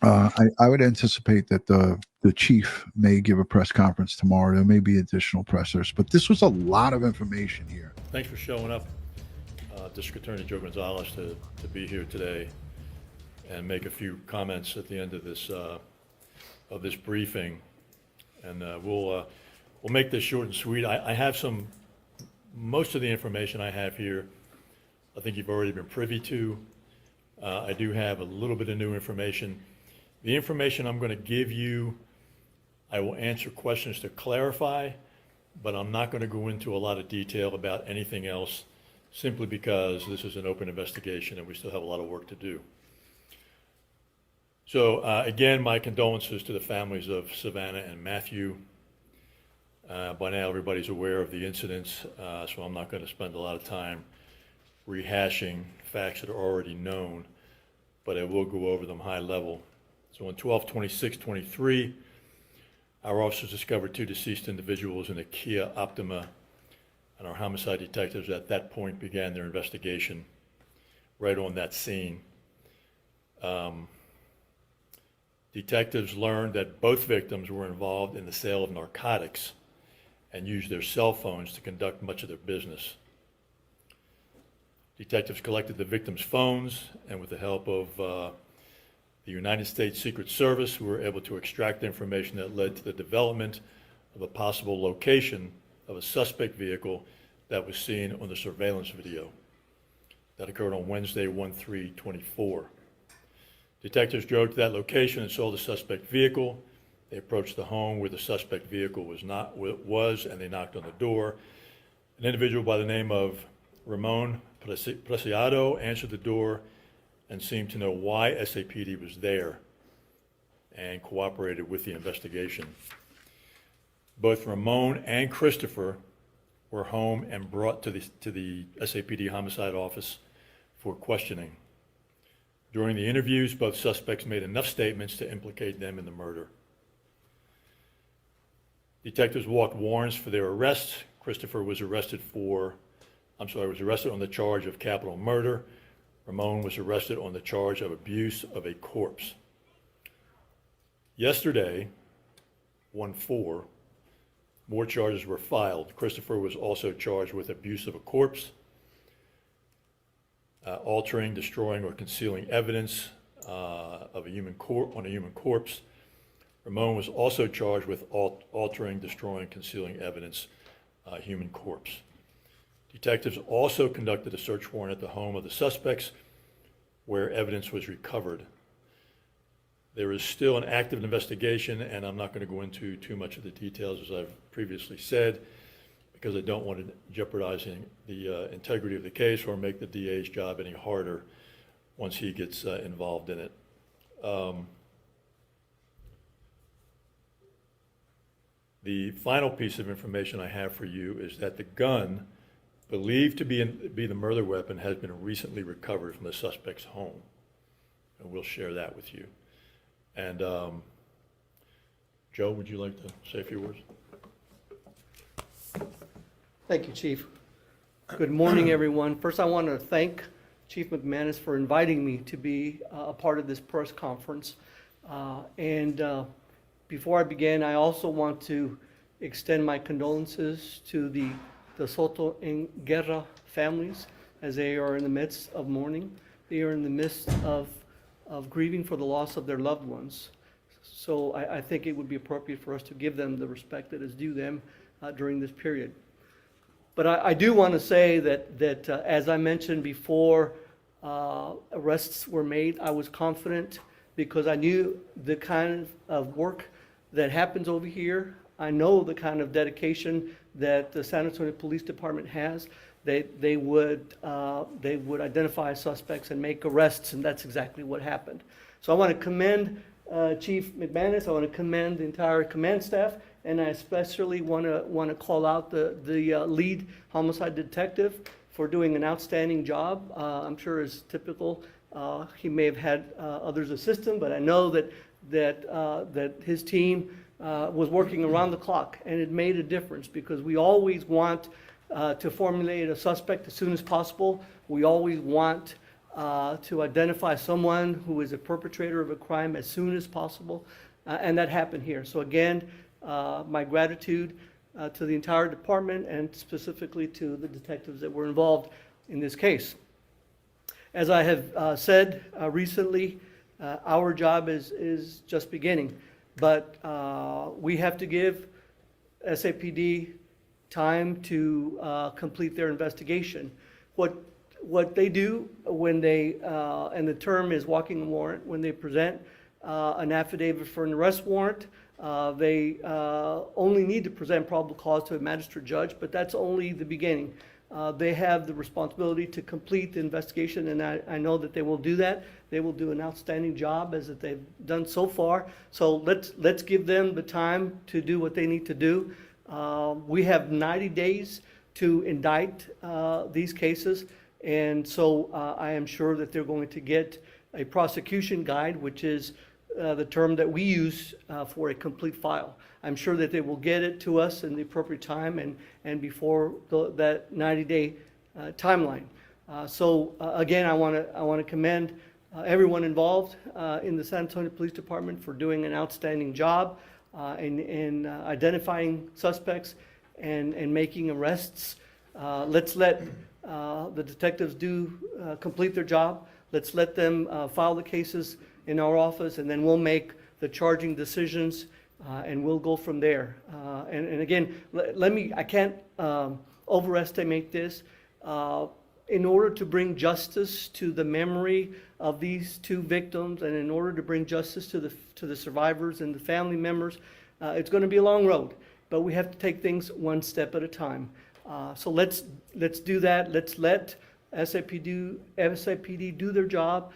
I would anticipate that the chief may give a press conference tomorrow. There may be additional pressers, but this was a lot of information here. Thanks for showing up, District Attorney Joe Gonzalez, to be here today and make a few comments at the end of this briefing. And we'll make this short and sweet. I have most of the information I have here, I think you've already been privy to. I do have a little bit of new information. The information I'm going to give you, I will answer questions to clarify, but I'm not going to go into a lot of detail about anything else, simply because this is an open investigation and we still have a lot of work to do. So again, my condolences to the families of Savanah and Matthew. By now, everybody's aware of the incidents, so I'm not going to spend a lot of time rehashing facts that are already known, but I will go over them high level. So on 12/26/23, our officers discovered 2 deceased individuals in a Kia Optima, and our homicide detectives at that point began their investigation right on that scene. Detectives learned that both victims were involved in the sale of narcotics and used their cell phones to conduct much of their business. Detectives collected the victims' phones, and with the help of the United States Secret Service, we were able to extract information that led to the development of a possible location of a suspect vehicle that was seen on the surveillance video. That occurred on Wednesday, 1/3/24. Detectives drove to that location and saw the suspect vehicle. They approached the home where the suspect vehicle was, and they knocked on the door. An individual by the name of Ramon Preciado answered the door and seemed to know why SAPD was there and cooperated with the investigation. Both Ramon and Christopher were home and brought to the SAPD homicide office for questioning. During the interviews, both suspects made enough statements to implicate them in the murder. Detectives walked warrants for their arrest. Christopher was arrested on the charge of capital murder. Ramon was arrested on the charge of abuse of a corpse. Yesterday, 1/4, more charges were filed. Christopher was also charged with abuse of a corpse, altering, destroying, or concealing evidence on a human corpse. Ramon was also charged with altering, destroying, concealing evidence, human corpse. Detectives also conducted a search warrant at the home of the suspects, where evidence was recovered. There is still an active investigation, and I'm not going to go into too much of the details, as I've previously said, because I don't want to jeopardize the integrity of the case or make the DA's job any harder once he gets involved in it. The final piece of information I have for you is that the gun believed to be the murder weapon has been recently recovered from the suspect's home, and we'll share that with you. And Joe, would you like to say a few words? Thank you, Chief. Good morning, everyone. First, I want to thank Chief McManus for inviting me to be a part of this press conference. Before I begin, I also want to extend my condolences to the Soto and Guerra families, as they are in the midst of mourning. They are in the midst of grieving for the loss of their loved ones. So I think it would be appropriate for us to give them the respect that is due them during this period. But I do want to say that as I mentioned before, arrests were made, I was confident because I knew the kind of work that happens over here. I know the kind of dedication that the San Antonio Police Department has. They would identify suspects and make arrests, and that's exactly what happened. So I want to commend Chief McManus. I want to commend the entire command staff, and I especially want to call out the lead homicide detective for doing an outstanding job. I'm sure as typical, he may have had others assist him, but I know that his team was working around the clock, and it made a difference because we always want to formulate a suspect as soon as possible. We always want to identify someone who is a perpetrator of a crime as soon as possible, and that happened here. So again, my gratitude to the entire department and specifically to the detectives that were involved in this case. As I have said recently, our job is just beginning, but we have to give SAPD time to complete their investigation. What they do when they, and the term is walking a warrant, when they present an affidavit for an arrest warrant, they only need to present probable cause to a magistrate judge, but that's only the beginning. They have the responsibility to complete the investigation, and I know that they will do that. They will do an outstanding job as that they've done so far. So let's give them the time to do what they need to do. We have 90 days to indict these cases, and so I am sure that they're going to get a prosecution guide, which is the term that we use for a complete file. I'm sure that they will get it to us in the appropriate time and before that 90-day timeline. So again, I want to commend everyone involved in the San Antonio Police Department for doing an outstanding job in identifying suspects and making arrests. Let's let the detectives complete their job. Let's let them file the cases in our office, and then we'll make the charging decisions, and we'll go from there. And again, I can't overestimate this. In order to bring justice to the memory of these two victims, and in order to bring justice to the survivors and the family members, it's going to be a long road, but we have to take things one step at a time. So let's do that. Let's let SAPD do their job,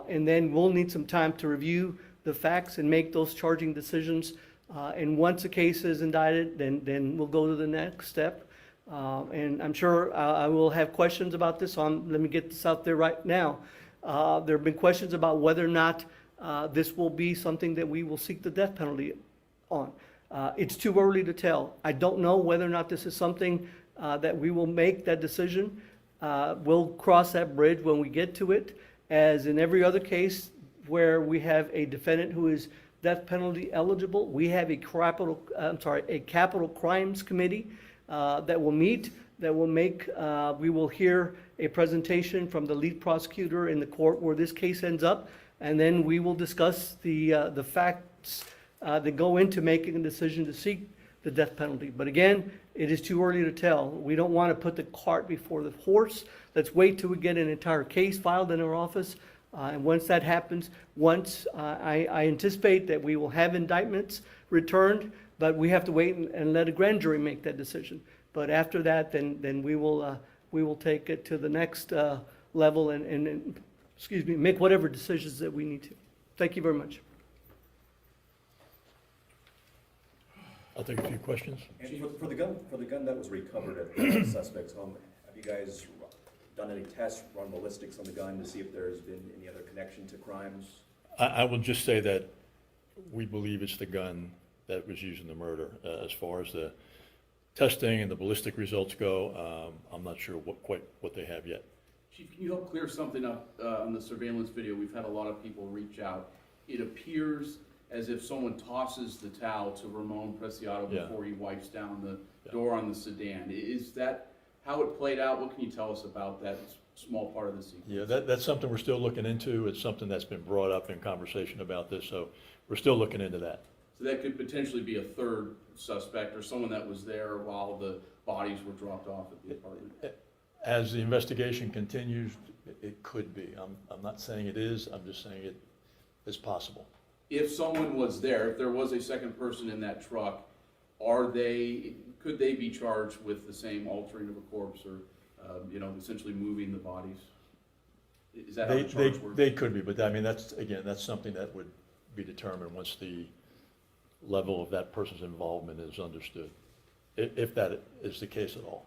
and then we'll need some time to review the facts and make those charging decisions. And once a case is indicted, then we'll go to the next step. And I'm sure I will have questions about this. Let me get this out there right now. There have been questions about whether or not this will be something that we will seek the death penalty on. It's too early to tell. I don't know whether or not this is something that we will make that decision. We'll cross that bridge when we get to it. As in every other case where we have a defendant who is death penalty eligible, we have a capital crimes committee that will meet, that will make, we will hear a presentation from the lead prosecutor in the court where this case ends up, and then we will discuss the facts that go into making a decision to seek the death penalty. But again, it is too early to tell. We don't want to put the cart before the horse. Let's wait till we get an entire case filed in our office. And once that happens, I anticipate that we will have indictments returned, but we have to wait and let a grand jury make that decision. But after that, then we will take it to the next level and make whatever decisions that we need to. Thank you very much. I'll take a few questions. And for the gun that was recovered at the suspects' home, have you guys done any tests, run ballistics on the gun to see if there's been any other connection to crimes? I will just say that we believe it's the gun that was used in the murder. As far as the testing and the ballistic results go, I'm not sure what they have yet. Chief, can you help clear something up on the surveillance video? We've had a lot of people reach out. It appears as if someone tosses the towel to Ramon Preciado before he wipes down the door on the sedan. Is that how it played out? What can you tell us about that small part of the sequence? Yeah, that's something we're still looking into. It's something that's been brought up in conversation about this, so we're still looking into that. So that could potentially be a third suspect or someone that was there while the bodies were dropped off at the apartment? As the investigation continues, it could be. I'm not saying it is, I'm just saying it is possible. If someone was there, if there was a second person in that truck, could they be charged with the same altering of a corpse or, essentially moving the bodies? Is that how the charge works? They could be, but I mean, that's something that would be determined once the level of that person's involvement is understood, if that is the case at all.